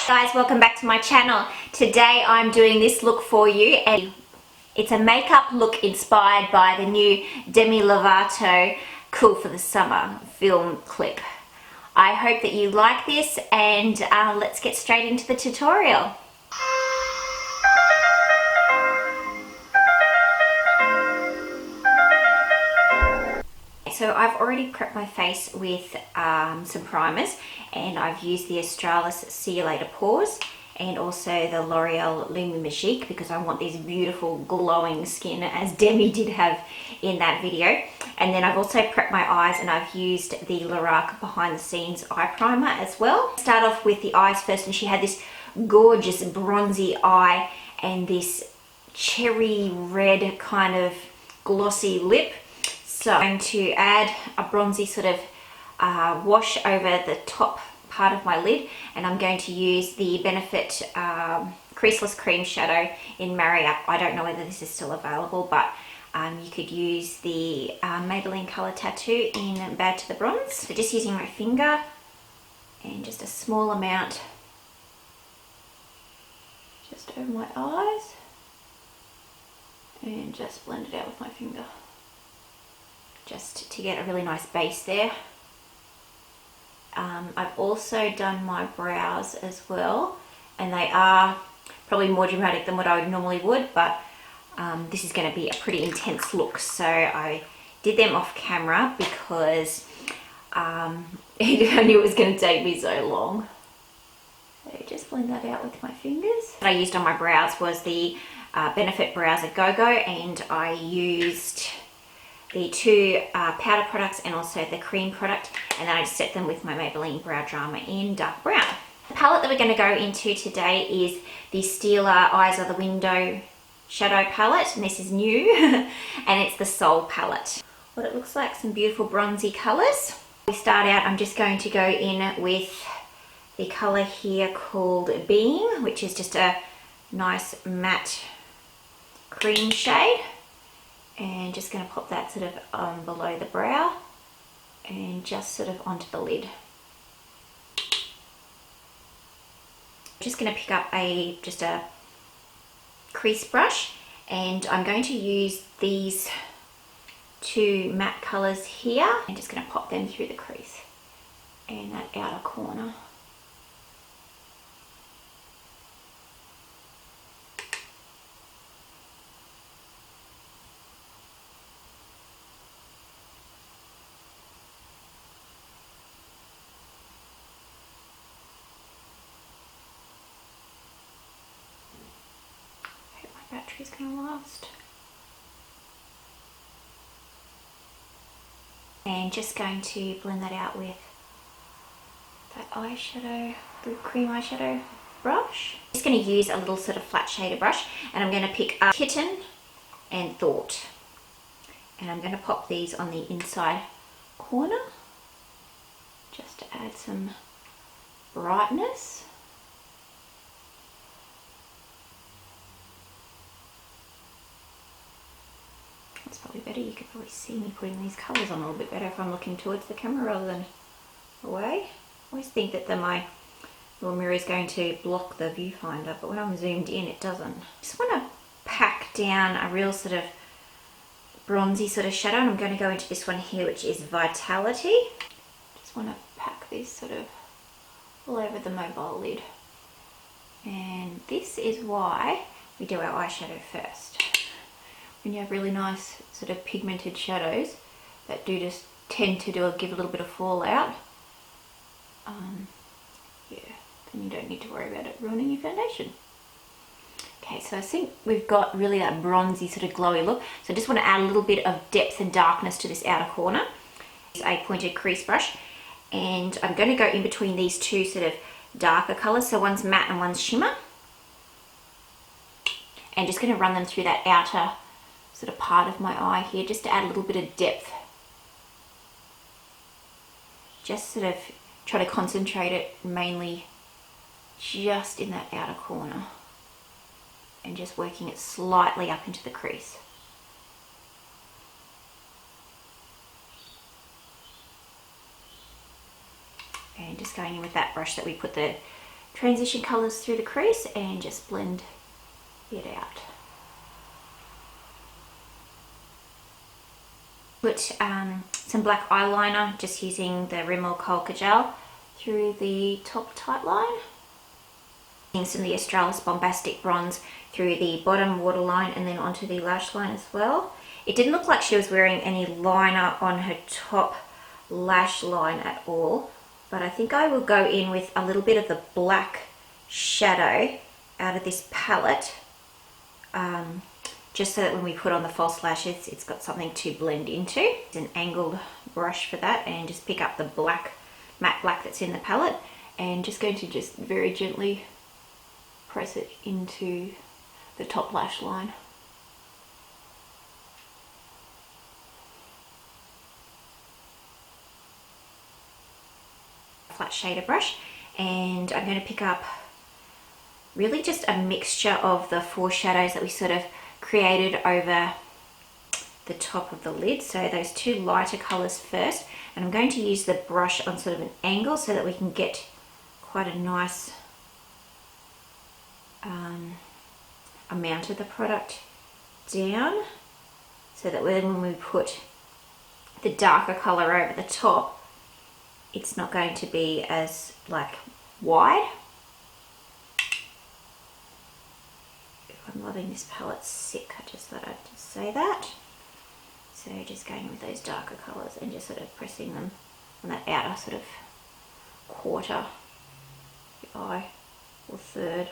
Guys, welcome back to my channel. Today I'm doing this look for you, and it's a makeup look inspired by the new Demi Lovato Cool for the Summer film clip. I hope that you like this, and let's get straight into the tutorial. So I've already prepped my face with some primers, and I've used the Australis See You Later Pores and also the L'Oreal Lumi Magique because I want this beautiful glowing skin as Demi did have in that video. And then I've also prepped my eyes, and I've used the Lorac Behind the Scenes Eye Primer as well. Start off with the eyes first, and she had this gorgeous bronzy eye and this cherry red kind of glossy lip. So I'm going to add a bronzy sort of wash over the top part of my lid, and I'm going to use the Benefit Creaseless Cream Shadow in Marry Up. I don't know whether this is still available, but you could use the Maybelline Colour Tattoo in Bad to the Bronze. So just using my finger and just a small amount just over my eyes, and just blend it out with my finger, just to get a really nice base there. I've also done my brows as well, and they are probably more dramatic than what I normally would, but this is going to be a pretty intense look, so I did them off camera because I knew it was going to take me so long. So just blend that out with my fingers. What I used on my brows was the Benefit Brows Go-Go, and I used the two powder products and also the cream product, and then I just set them with my Maybelline Brow Drama in dark brown. The palette that we're going to go into today is the Stila Eyes Are the Window shadow palette, and this is new and it's the Soul palette. What it looks like, some beautiful bronzy colours. We start out, I'm just going to go in with the colour here called Beam, which is just a nice matte cream shade. And just going to pop that sort of below the brow and just sort of onto the lid. Just going to pick up just a crease brush, and I'm going to use these two matte colours here and just going to pop them through the crease and that outer corner. Battery's gonna last. And just going to blend that out with that eyeshadow, the cream eyeshadow brush. Just going to use a little sort of flat shader brush, and I'm going to pick up Kitten and Thought, and I'm going to pop these on the inside corner just to add some brightness. It's probably better, you could probably see me putting these colours on a little bit better if I'm looking towards the camera rather than away. I always think that my little mirror is going to block the viewfinder, but when I'm zoomed in it doesn't. Just want to pack down a real sort of bronzy sort of shadow, and I'm going to go into this one here, which is Vitality. Just want to pack this sort of all over the mobile lid. And this is why we do our eyeshadow first. When you have really nice sort of pigmented shadows that do just tend to give a little bit of fallout, yeah, then you don't need to worry about it ruining your foundation. Okay, so I think we've got really that bronzy sort of glowy look. So I just want to add a little bit of depth and darkness to this outer corner. Use a pointed crease brush, and I'm going to go in between these two sort of darker colours. So one's matte and one's shimmer. And just going to run them through that outer sort of part of my eye here, just to add a little bit of depth. Just sort of try to concentrate it mainly just in that outer corner, and just working it slightly up into the crease. And just going in with that brush that we put the transition colours through the crease and just blend it out. Put some black eyeliner, just using the Rimmel Kohl Kajal through the top tight line. Using some of the Australis Bombastic bronze through the bottom waterline and then onto the lash line as well. It didn't look like she was wearing any liner on her top lash line at all, but I think I will go in with a little bit of the black shadow out of this palette, just so that when we put on the false lashes it's got something to blend into. It's an angled brush for that, and just pick up the black, matte black that's in the palette, and just going to just very gently press it into the top lash line. Flat shader brush, and I'm going to pick up really just a mixture of the four shadows that we sort of created over the top of the lid. So those two lighter colours first, and I'm going to use the brush on sort of an angle so that we can get quite a nice amount of the product down, so that when we put the darker colour over the top, it's not going to be as like wide. I'm loving this palette, sick. I just thought I'd just say that. So just going with those darker colours and just sort of pressing them on that outer sort of quarter, the eye or third.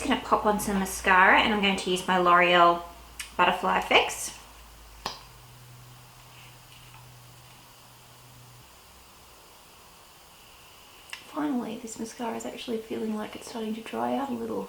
I'm going to pop on some mascara, and I'm going to use my L'Oreal Butterfly Effects. Finally, this mascara is actually feeling like it's starting to dry out a little.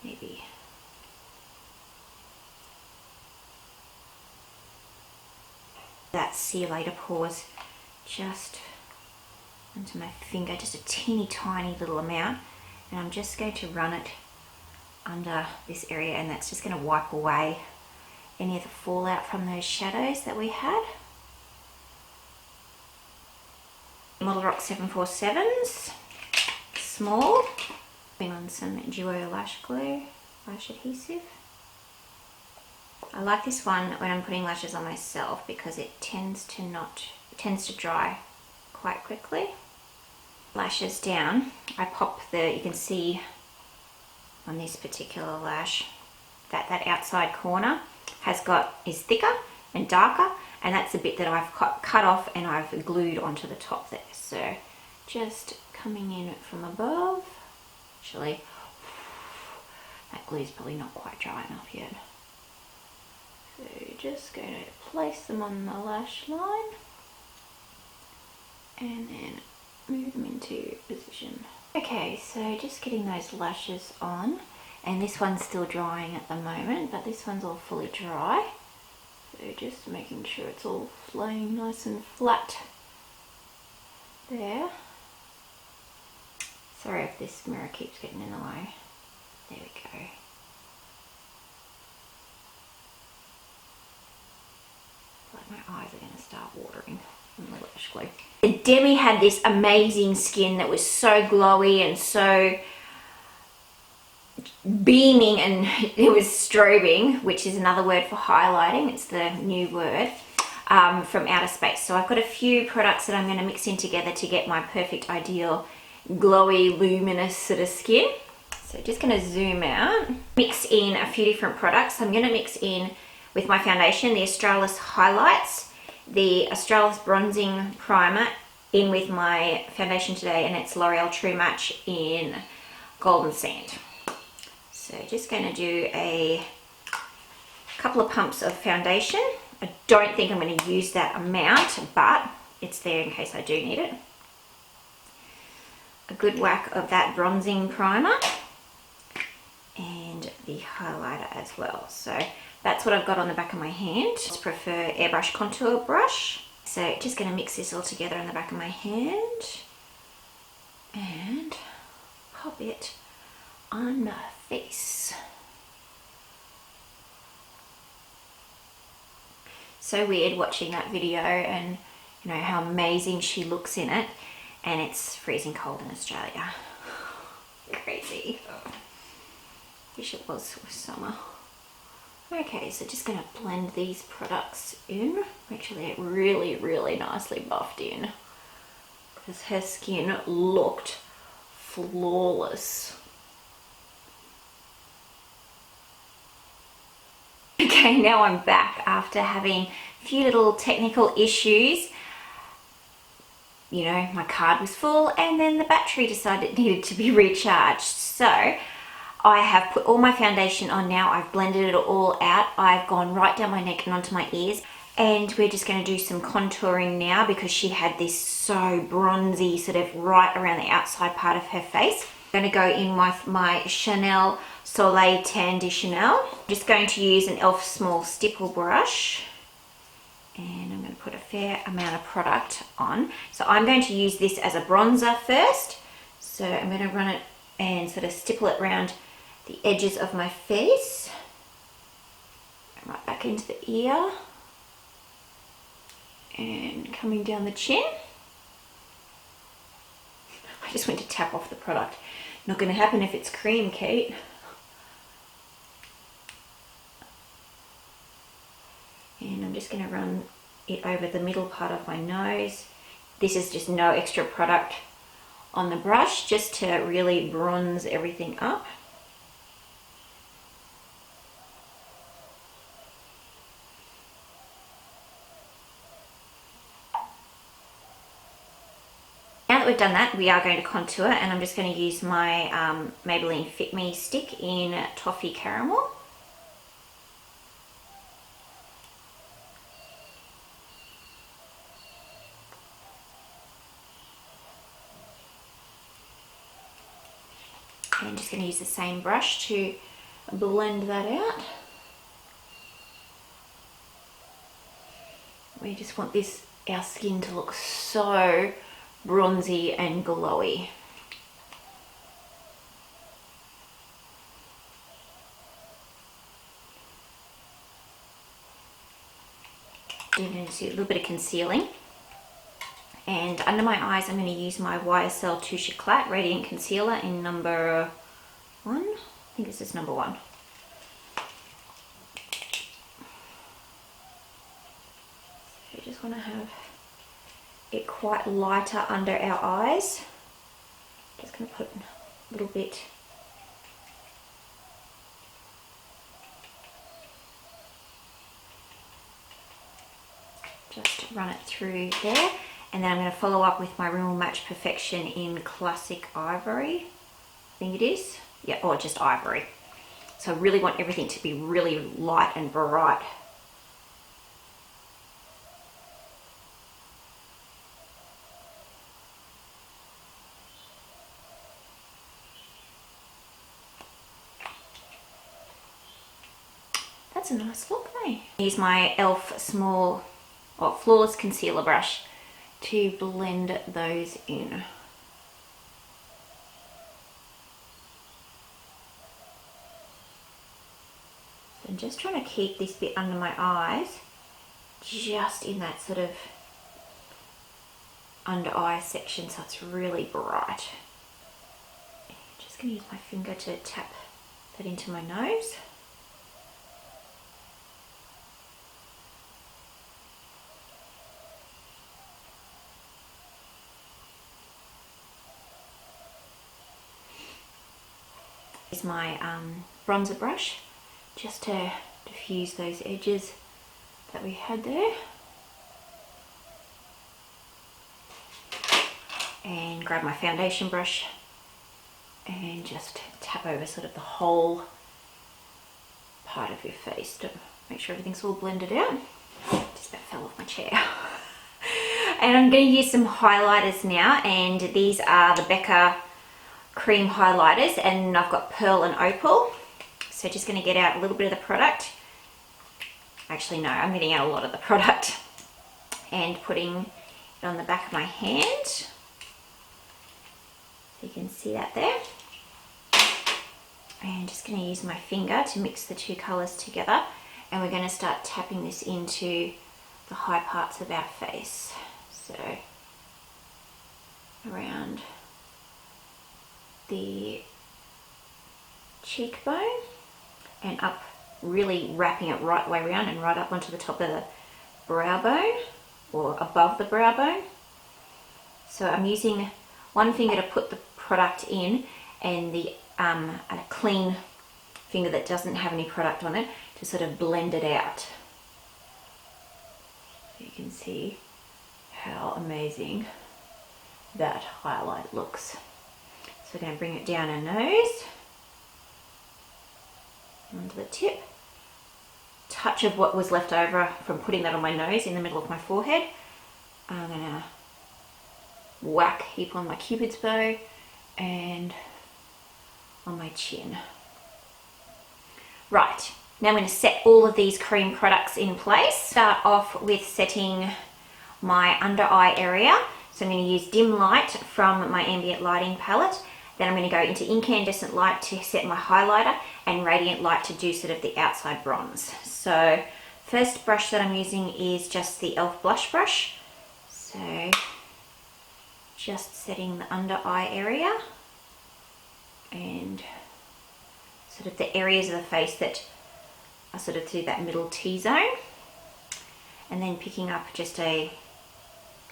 Maybe. That See You Later pause just onto my finger, just a teeny tiny little amount, and I'm just going to run it under this area, and that's just going to wipe away any of the fallout from those shadows that we had. Model Rock 747s, small, putting on some Duo Lash Glue, lash adhesive. I like this one when I'm putting lashes on myself because it tends to dry quite quickly. Lashes down, I pop you can see on this particular lash that that outside corner is thicker and darker, and that's the bit that I've cut off and I've glued onto the top there. So just coming in from above. Actually, that glue is probably not quite dry enough yet. So just going to place them on the lash line and then move them into position. Okay, so just getting those lashes on, and this one's still drying at the moment, but this one's all fully dry. So just making sure it's all laying nice and flat there. Sorry if this mirror keeps getting in the way. There we go. Like my eyes are going to start watering from the lash glue. Demi had this amazing skin that was so glowy and so beaming, and it was strobing, which is another word for highlighting. It's the new word from outer space. So I've got a few products that I'm going to mix in together to get my perfect ideal glowy luminous sort of skin. So just going to zoom out, mix in a few different products. I'm going to mix in with my foundation the Australis highlights, the Australis bronzing primer in with my foundation today, and it's L'Oreal True Match in Golden Sand. So just going to do a couple of pumps of foundation. I don't think I'm going to use that amount, but it's there in case I do need it. A good whack of that bronzing primer and the highlighter as well. So that's what I've got on the back of my hand. I prefer airbrush contour brush. So just going to mix this all together on the back of my hand and pop it on my face. So weird watching that video and you know, how amazing she looks in it. And it's freezing cold in Australia. Crazy. Wish it was summer. Okay, so just going to blend these products in. Make sure they're really, really nicely buffed in. Because her skin looked flawless. Okay, now I'm back after having a few little technical issues. You know, my card was full and then the battery decided it needed to be recharged. So I have put all my foundation on now. I've blended it all out. I've gone right down my neck and onto my ears. And we're just going to do some contouring now because she had this so bronzy sort of right around the outside part of her face. I'm going to go in with my Chanel Soleil Tan de Chanel. I'm just going to use an e.l.f. small stipple brush. And I'm going to put a fair amount of product on. So I'm going to use this as a bronzer first. So I'm going to run it and sort of stipple it around the edges of my face. And right back into the ear. And coming down the chin. I just went to tap off the product. Not going to happen if it's cream, Kate. And I'm just going to run it over the middle part of my nose. This is just no extra product on the brush, just to really bronze everything up. Now that we've done that, we are going to contour, and I'm just going to use my Maybelline Fit Me stick in Toffee Caramel. And I'm just going to use the same brush to blend that out. We just want our skin to look so bronzy and glowy. You're going to do a little bit of concealing. And under my eyes, I'm going to use my YSL Touche Eclat Radiant Concealer in number 1. I think this is number 1. So you just want to have it quite lighter under our eyes. Just going to put a little bit just run it through there. And then I'm going to follow up with my Rimmel Match Perfection in Classic Ivory. I think it is. Yeah, or just Ivory. So I really want everything to be really light and bright. That's a nice look, eh? Use my e.l.f. small or flawless concealer brush to blend those in. So I'm just trying to keep this bit under my eyes, just in that sort of under eye section, so it's really bright. Just going to use my finger to tap that into my nose. Is my bronzer brush just to diffuse those edges that we had there, and grab my foundation brush and just tap over sort of the whole part of your face to make sure everything's all blended out. Just about fell off my chair. And I'm going to use some highlighters now, and these are the Becca cream highlighters, and I've got Pearl and Opal. So just going to get out a little bit of the product. Actually no, I'm getting out a lot of the product and putting it on the back of my hand. So you can see that there. And just going to use my finger to mix the two colours together, and we're going to start tapping this into the high parts of our face. So around the cheekbone and up, really wrapping it right way around and right up onto the top of the brow bone or above the brow bone. So I'm using one finger to put the product in and the a clean finger that doesn't have any product on it to sort of blend it out. You can see how amazing that highlight looks. So we're going to bring it down her nose, onto the tip. Touch of what was left over from putting that on my nose in the middle of my forehead. I'm going to whack heap on my cupid's bow and on my chin. Right, now I'm going to set all of these cream products in place. Start off with setting my under eye area. So I'm going to use Dim Light from my Ambient lighting palette. Then I'm going to go into Incandescent Light to set my highlighter and Radiant Light to do sort of the outside bronze. So first brush that I'm using is just the e.l.f. blush brush. So just setting the under eye area and sort of the areas of the face that are sort of through that middle T-zone. And then picking up just a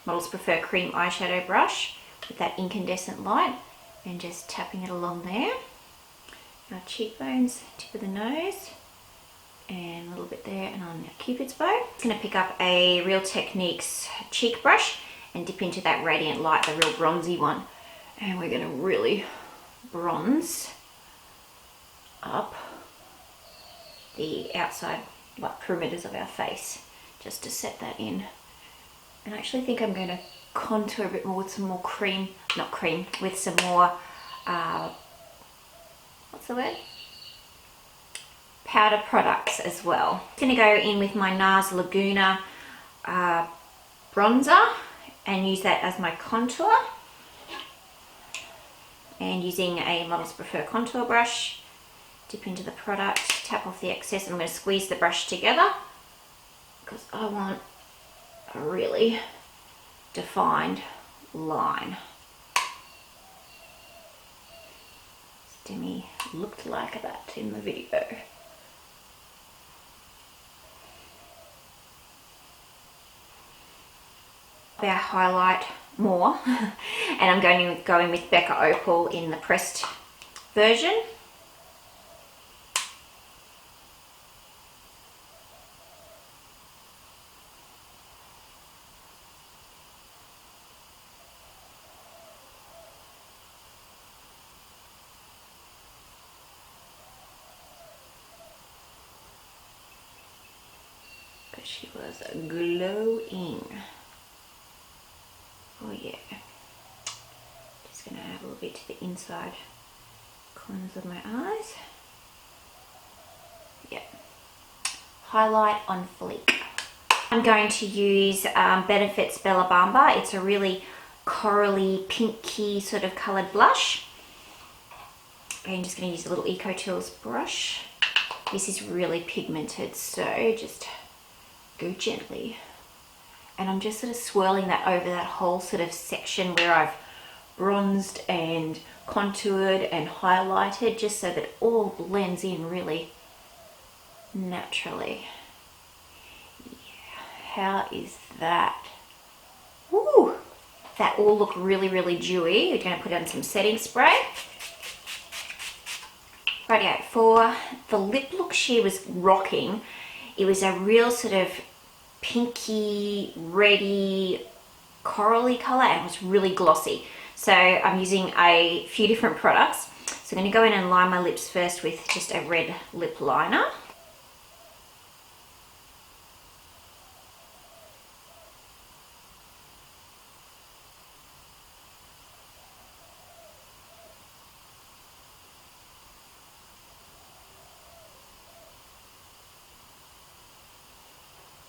Models Prefer cream eyeshadow brush with that incandescent light and just tapping it along there. Our cheekbones, tip of the nose, and a little bit there and on Cupid's bow. I'm going to pick up a Real Techniques cheek brush and dip into that Radiant Light, the real bronzy one. And we're going to really bronze up the outside like perimeters of our face just to set that in. And I actually think I'm going to contour a bit more with some more cream, not cream, with some more, what's the word? Powder products as well. I'm going to go in with my NARS Laguna bronzer and use that as my contour. And using a Models Prefer contour brush, dip into the product, tap off the excess, and I'm going to squeeze the brush together because I want a really defined line. Demi looked like that in the video. Our highlight more and I'm going with Becca Opal in the pressed version. But she was glowing. Oh yeah. Just going to add a little bit to the inside corners of my eyes. Yep. Highlight on fleek. I'm going to use Benefit's Bella Bamba. It's a really corally, pinky sort of coloured blush. I'm just going to use a little Eco Tools brush. This is really pigmented, so just go gently. And I'm just sort of swirling that over that whole sort of section where I've bronzed and contoured and highlighted, just so that it all blends in really naturally. Yeah, how is that? Woo! That all look really, really dewy. We're going to put on some setting spray. Rightio, for the lip look she was rocking, it was a real sort of pinky, reddy, corally colour and it was really glossy. So I'm using a few different products. So I'm going to go in and line my lips first with just a red lip liner.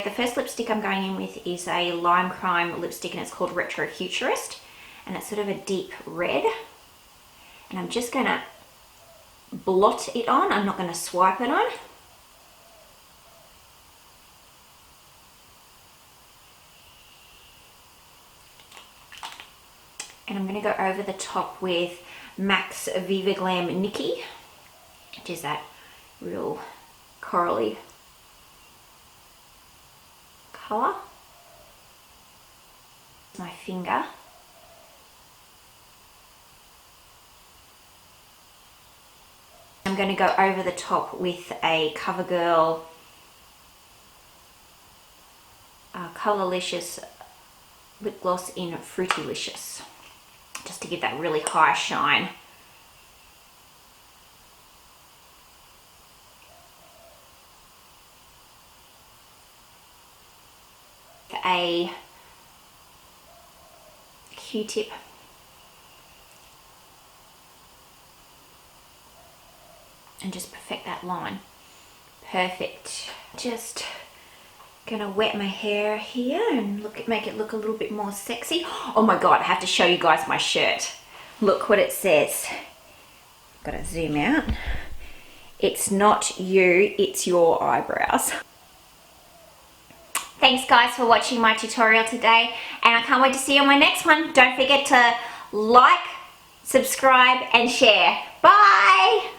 The first lipstick I'm going in with is a Lime Crime lipstick and it's called Retro Futurist and it's sort of a deep red and I'm just going to blot it on. I'm not going to swipe it on. And I'm going to go over the top with MAC's Viva Glam Nikki, which is that real corally colour. My finger. I'm going to go over the top with a CoverGirl Colourlicious lip gloss in Fruitylicious, just to give that really high shine. A Q-tip. And just perfect that line. Perfect. Just gonna wet my hair here and make it look a little bit more sexy. Oh my god, I have to show you guys my shirt. Look what it says. Gotta zoom out. It's not you, it's your eyebrows. Thanks guys for watching my tutorial today, and I can't wait to see you on my next one. Don't forget to like, subscribe and share. Bye!